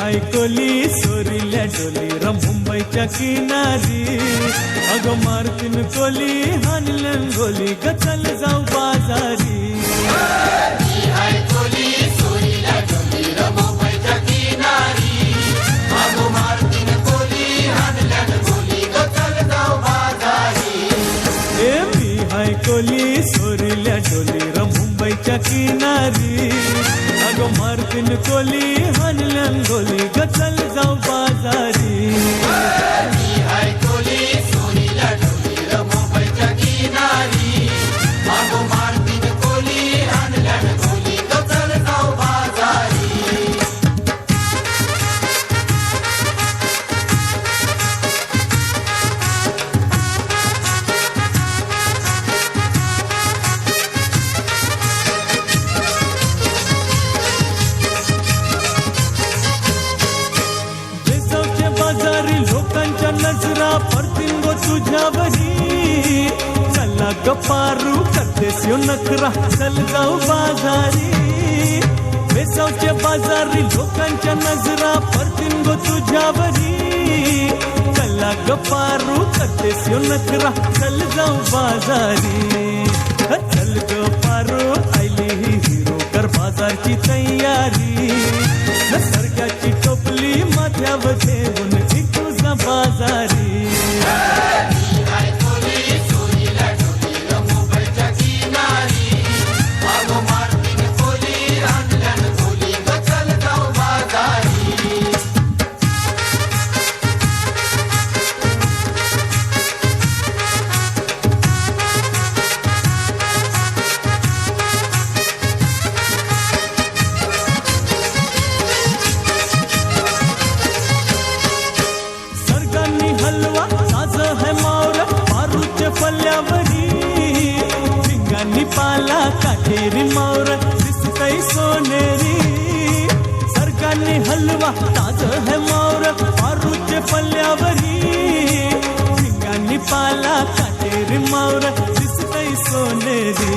हाय कोली सोरील्या डोली र मुंबईच्या किनारी अगं मारतीन कोली हानलन गोली ग चल जाऊ बाजारी मी हाय कोली सोरील्या डोली र मुंबईच्या किनारी अगं मारतीन कोली हानलन गोली ग चल जाऊ बाजारी ए मी हाय कोली सोरील्या डोली र मुंबईच्या किनारी अगं मारतीन कोली हानलन गोली ग चल जाऊ बाजारी मी हाय कोली सोरील्या डोली र मुंबईच्या किनारी अगं मारतीन कोली हानलन गोली ग चल जाऊ बाजारी बाजारी लोकांच्या नजरा पडतील गो तुझ्यावरी चला गप्पारू करतेस यो नखरा चल जाऊ बाजारी बेसावच्या बाजारी लोकांच्या नजरा पडतील गो तुझ्यावरी चला गप्पारू करतेस यो नखरा चल जाऊ बाजारी चल गप्पारू आयली ही हिरो कर बाजारची तयारी सरक्याची टोपली माथ्यावर ठेवून तुझा बाजारी मी हाय कोली सोरील्या डोली र मुंबईच्या किनारी अगं मारतीन कोली हानलन गोली ग चल जाऊ बाजारी हलवा ताज है मावर पारूच्या फल्यावरी भिंगांनी पाला काटेरी मावर दिसतय सोनेरी सरकारने हलवा ताज है मावर पारूच्या फल्यावरी भिंगांनी पाला काटेरी मावर दिसतय सोनेरी